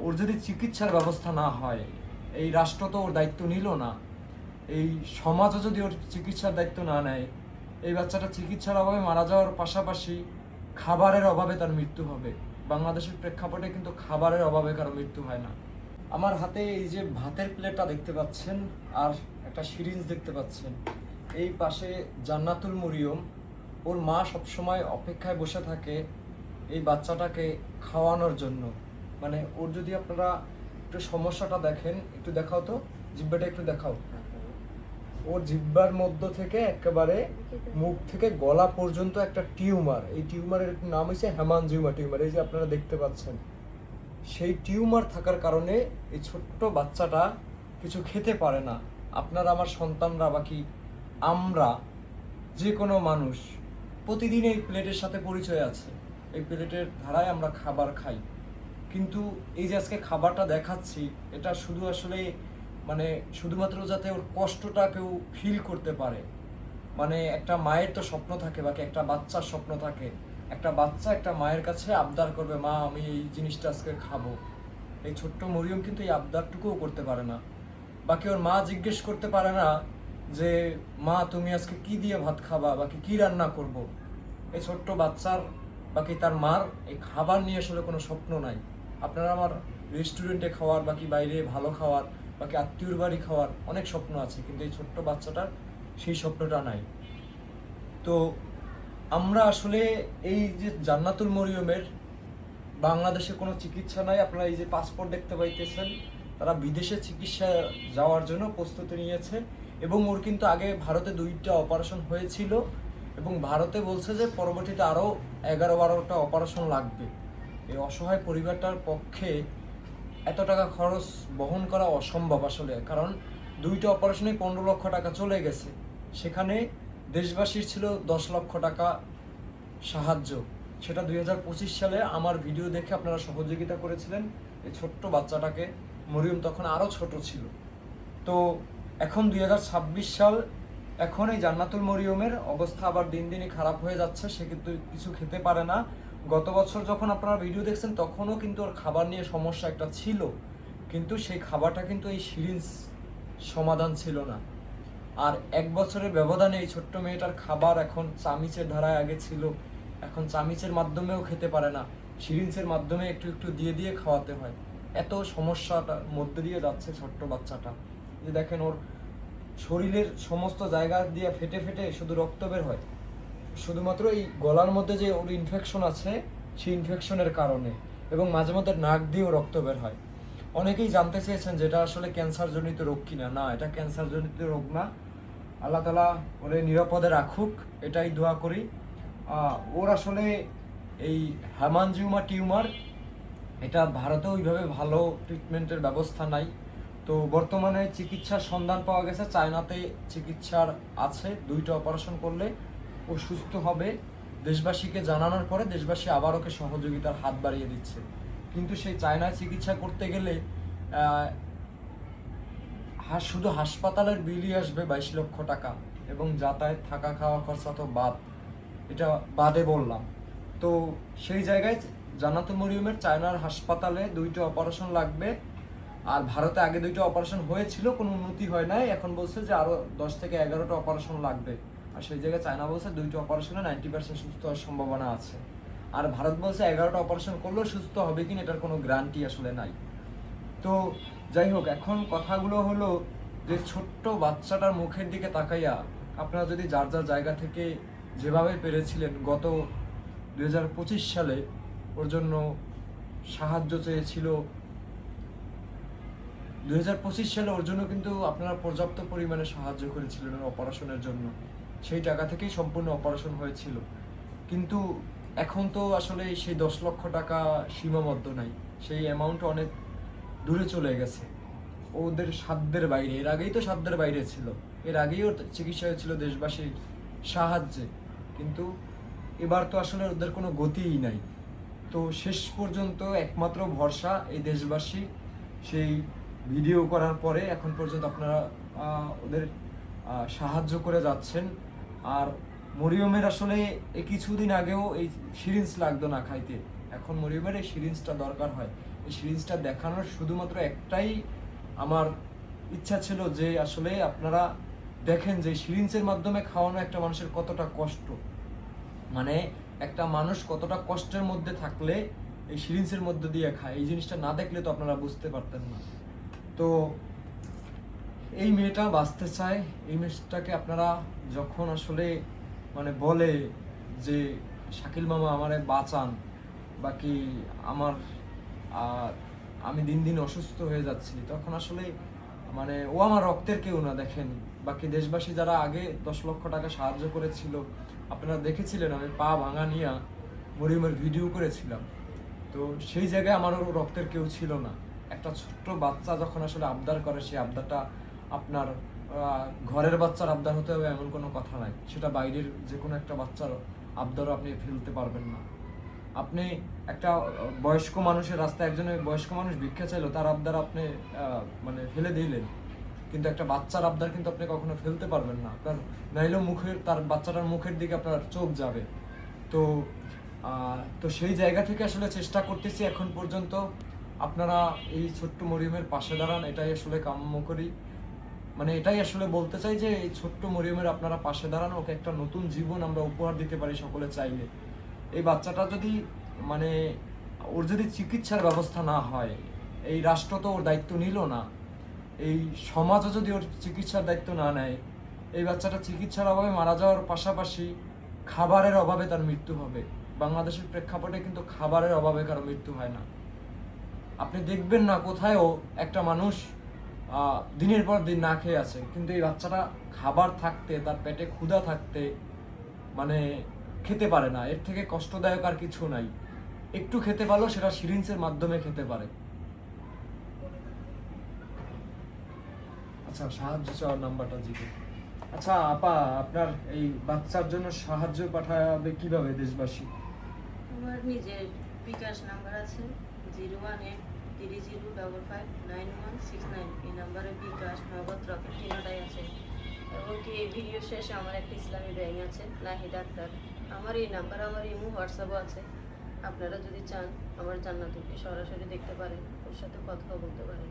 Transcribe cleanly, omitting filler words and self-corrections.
ওর যদি চিকিৎসার ব্যবস্থা না হয়, এই রাষ্ট্র তো ওর দায়িত্ব নিল না, এই সমাজও যদি ওর চিকিৎসার দায়িত্ব না নেয়, এই বাচ্চাটা চিকিৎসার অভাবে মারা যাওয়ার পাশাপাশি খাবারের অভাবে তার মৃত্যু হবে। বাংলাদেশের প্রেক্ষাপটে কিন্তু খাবারের অভাবে কারো মৃত্যু হয় না। আমার হাতে এই যে ভাতের প্লেটটা দেখতে পাচ্ছেন, আর একটা সিরিঞ্জ দেখতে পাচ্ছেন, এই পাশে জান্নাতুল মরিয়ম, ওর মা সবসময় অপেক্ষায় বসে থাকে এই বাচ্চাটাকে খাওয়ানোর জন্য। মানে ওর যদি আপনারা একটু সমস্যাটা দেখেন, একটু দেখাও তো, জিহ্বাটা একটু দেখাও। ওর জিহ্বার মধ্য থেকে একেবারে মুখ থেকে গলা পর্যন্ত একটা টিউমার, এই টিউমারের নাম হচ্ছে হেমানজিওমা টিউমার, এই যে আপনারা দেখতে পাচ্ছেন। সেই টিউমার থাকার কারণে এই ছোট্ট বাচ্চাটা কিছু খেতে পারে না। আপনারা আমার সন্তানরা বা কি আমরা যে কোনো মানুষ প্রতিদিন এই প্লেটের সাথে পরিচয় আছে, এই প্লেটের ধারায় আমরা খাবার খাই। কিন্তু এই যে আজকে খাবারটা দেখাচ্ছি, এটা শুধু আসলে মানে শুধুমাত্র যাতে ওর কষ্টটা কেউ ফিল করতে পারে। মানে একটা মায়ের তো স্বপ্ন থাকে, বাকি একটা বাচ্চার স্বপ্ন থাকে। একটা বাচ্চা একটা মায়ের কাছে আবদার করবে, মা আমি এই জিনিসটা আজকে খাবো। এই ছোট্ট মরিয়ম কিন্তু এই আবদারটুকুও করতে পারে না। বাকি ওর মা জিজ্ঞেস করতে পারে না যে মা তুমি আজকে কি দিয়ে ভাত খাবা, বাকি কি রান্না করব। এই ছোট্ট বাচ্চার বাকি তার মার এই খাবার নিয়ে আসলে কোনো স্বপ্ন নাই। আপনারা আমার রেস্টুরেন্টে খাওয়ার, বাকি বাইরে ভালো খাওয়ার, বাকি আত্মীয়র বাড়ি খাওয়ার অনেক স্বপ্ন আছে, কিন্তু এই ছোট্ট বাচ্চাটার সেই স্বপ্নটা নাই। তো আমরা আসলে এই যে জান্নাতুল মরিয়মের বাংলাদেশে কোনো চিকিৎসা নাই। আপনারা এই যে পাসপোর্ট দেখতে পাইতেছেন, তারা বিদেশে চিকিৎসা যাওয়ার জন্য প্রস্তুতি নিয়েছে। এবং ওর কিন্তু আগে ভারতে 2টা অপারেশন হয়েছিল, এবং ভারতে বলছে যে পরবর্তীতে আরও 11-12টা অপারেশন লাগবে। এই অসহায় পরিবারটার পক্ষে এত টাকা খরচ বহন করা অসম্ভব আসলে, কারণ 2টা অপারেশনে 15 লক্ষ টাকা চলে গেছে। সেখানে দেশবাসীর ছিল 10 লক্ষ টাকা সাহায্য। সেটা 2025 সালে আমার ভিডিও দেখে আপনারা সহযোগিতা করেছিলেন এই ছোট্ট বাচ্চাটাকে। মরিয়ম তখন আরও ছোট ছিল। তো এখন 2026 সাল, এখন এই জান্নাতুল মরিয়মের অবস্থা আবার দিন দিনই খারাপ হয়ে যাচ্ছে। সে কিন্তু কিছু খেতে পারে না। গত বছর যখন আপনারা ভিডিও দেখছেন তখনও কিন্তু ওর খাবার নিয়ে সমস্যা একটা ছিল, কিন্তু সেই খাবারটা কিন্তু এই সিরিঞ্জ সমাধান ছিল না। আর 1 বছরের ব্যবধানে এই ছোট্ট মেয়েটার খাবার এখন চামিচের ধারায় আগে ছিল, এখন চামিচের মাধ্যমেও খেতে পারে না, সিরিঞ্জের মাধ্যমে একটু একটু দিয়ে দিয়ে খাওয়াতে হয়। এত সমস্যাটার মধ্যে দিয়ে যাচ্ছে ছোট্ট বাচ্চাটা। যে দেখেন ওর শরীরের সমস্ত জায়গা দিয়ে ফেটে ফেটে শুধু রক্ত বের হয়, শুধুমাত্র এই গলার মধ্যে যে ওর ইনফেকশন আছে সেই ইনফেকশনের কারণে, এবং মাঝে মধ্যে নাক দিয়েও রক্ত বের হয়। অনেকেই জানতে চেয়েছেন যেটা আসলে ক্যান্সারজনিত রোগ কিনা। না, এটা ক্যান্সারজনিত রোগ না। আল্লাহ তাআলা ওরে নিরাপদে রাখুক, এটাই দোয়া করি। ওর আসলে এই হেমানজিওমা টিউমার, এটা ভারতে ওইভাবে ভালো ট্রিটমেন্টের ব্যবস্থা নাই। তো বর্তমানে চিকিৎসার সন্ধান পাওয়া গেছে, চায়নাতে চিকিৎসার আছে, 2টা অপারেশন করলে ও সুস্থ হবে। দেশবাসীকে জানানোর পরে দেশবাসী আবার ওকে সহযোগিতার হাত বাড়িয়ে দিচ্ছে। কিন্তু সেই চায়নায় চিকিৎসা করতে গেলে শুধু হাসপাতালের বিলই আসবে 22 লক্ষ টাকা, এবং যাতায়াত থাকা খাওয়া খরচা তো বাদ, এটা বাদে বললাম। তো সেই জায়গায় জান্নাতুল মরিয়মের চায়নার হাসপাতালে 2টা অপারেশন লাগবে। আর ভারতে আগে 2টা অপারেশন হয়েছিল, কোনো উন্নতি হয় নাই, এখন বলছে যে আরও 10 থেকে 11টা অপারেশন লাগবে। আর সেই জায়গায় চায়না বলছে 2টা অপারেশনে 90% সুস্থ হওয়ার সম্ভাবনা আছে। আর ভারত বলছে 11টা অপারেশন করলেও সুস্থ হবে কিনা এটার কোনো গ্যারান্টি আসলে নাই। তো যাই হোক, এখন কথাগুলো হলো যে ছোট্ট বাচ্চাটার মুখের দিকে তাকাইয়া আপনারা যদি যার যার জায়গা থেকে যেভাবে পেরেছিলেন গত 2025 সালে ওর জন্য সাহায্য চেয়েছিল, 2025 সালে ওর জন্য কিন্তু আপনারা পর্যাপ্ত পরিমাণে সাহায্য করেছিলেন ওর অপারেশনের জন্য। সেই টাকা থেকেই সম্পূর্ণ অপারেশন হয়েছিল। কিন্তু এখন তো আসলে সেই 10 লক্ষ টাকা সীমাবদ্ধ নাই, সেই অ্যামাউন্ট অনেক দূরে চলে গেছে, ওদের সাধ্যের বাইরে। এর আগেই তো সাধ্যের বাইরে ছিল, এর আগেই ওর চিকিৎসা হয়েছিল দেশবাসীর সাহায্যে, কিন্তু এবার তো আসলে ওদের কোনো গতিই নাই। তো শেষ পর্যন্ত একমাত্র ভরসা এই দেশবাসী। সেই ভিডিও করার পরে এখন পর্যন্ত আপনারা ওদের সাহায্য করে যাচ্ছেন। আর মরিয়মের আসলে এই কিছুদিন আগেও এই সিরিঞ্জ লাগতো না খাইতে, এখন মরিয়মের এই সিরিঞ্জটা দরকার হয়। এই সিরিজটা দেখানোর শুধুমাত্র একটাই আমার ইচ্ছা ছিল যে আসলে আপনারা দেখেন যে সিরিঞ্জের মাধ্যমে খাওয়ানো একটা মানুষের কতটা কষ্ট, মানে একটা মানুষ কতটা কষ্টের মধ্যে থাকলে এই সিরিঞ্জের মধ্যে দিয়ে খায়। এই জিনিসটা না দেখলে তো আপনারা বুঝতে পারতেন না। তো এই মেয়েটা বাঁচতে চায়, এই মেয়েটাকে আপনারা যখন আসলে মানে বলে যে শাকিল মামা আমারে বাঁচান, বাকি আমার আমি দিন দিন অসুস্থ হয়ে যাচ্ছি, তখন আসলে মানে ও আমার রক্তের কেউ না। দেখেন বাকি দেশবাসী যারা আগে 10 লক্ষ টাকা সাহায্য করেছিল, আপনারা দেখেছিলেন আমি পা ভাঙা নিয়ে মরিয়মের ভিডিও করেছিলাম। তো সেই জায়গায় আমারও রক্তের কেউ ছিল না। একটা ছোট্ট বাচ্চা যখন আসলে আবদার করে, সেই আবদারটা আপনার ঘরের বাচ্চার আবদার হতে হবে এমন কোনো কথা নাই, সেটা বাইরের যে কোনো একটা বাচ্চার আবদারও আপনি ফেলতে পারবেন না। আপনি একটা বয়স্ক মানুষের রাস্তায় একজনের বয়স্ক মানুষ ভিক্ষা চাইলো, তার আবদার আপনি মানে ফেলে দিলেন, কিন্তু একটা বাচ্চার আবদার কিন্তু আপনি কখনো ফেলতে পারবেন না। আপনার নাইলেও মুখের তার বাচ্চাটার মুখের দিকে আপনার চোখ যাবে। তো তো সেই জায়গা থেকে আসলে চেষ্টা করতেছি এখন পর্যন্ত আপনারা এই ছোট্ট মরিয়মের পাশে দাঁড়ান, এটাই আসলে কাম্য করি। মানে এটাই আসলে বলতে চাই যে এই ছোট্ট মরিয়মের আপনারা পাশে দাঁড়ান, ওকে একটা নতুন জীবন আমরা উপহার দিতে পারি সকলে চাইলে। এই বাচ্চাটা যদি মানে ওর যদি চিকিৎসার ব্যবস্থা না হয়, এই রাষ্ট্র তো ওর দায়িত্ব নিল না, এই সমাজও যদি ওর চিকিৎসার দায়িত্ব না নেয়, এই বাচ্চাটা চিকিৎসার অভাবে মারা যাওয়ার পাশাপাশি খাবারের অভাবে তার মৃত্যু হবে। বাংলাদেশের প্রেক্ষাপটে কিন্তু খাবারের অভাবে কারো মৃত্যু হয় না। আপনি দেখবেন না কোথায়ও একটা মানুষ দিনের পর দিন না খেয়ে আছে, কিন্তু এই বাচ্চাটা খাবার থাকতে, তার পেটে ক্ষুধা থাকতে মানে খেতে পারে না। এর থেকে কষ্টদায়ক আর কিছু নাই। একটু খেতে পারলেও সেটা সিরিঞ্জের মাধ্যমে খেতে পারে। আচ্ছা, সাহায্য চাওয়ার নাম্বারটা জিজ্ঞেস। আচ্ছা আপা, আপনার এই বাচ্চার জন্য সাহায্য পাঠাবে কিভাবে দেশবাসী? আমার নিজের বিকাশ নাম্বার আছে 01830559169। এই নাম্বারে বিকাশ, নগদ, রকেট তিনটাই আছে। এবং কি এই ভিডিও শেষে আমার একটা ইসলামী ব্যাংক আছে, নাহিদ আক্তার। আমার এই নাম্বার, আমার ইমো, হোয়াটসঅ্যাপও আছে। আপনারা যদি চান আমার জান্নাতুলকে সরাসরি দেখতে পারেন, ওর সাথে কথাও বলতে পারেন।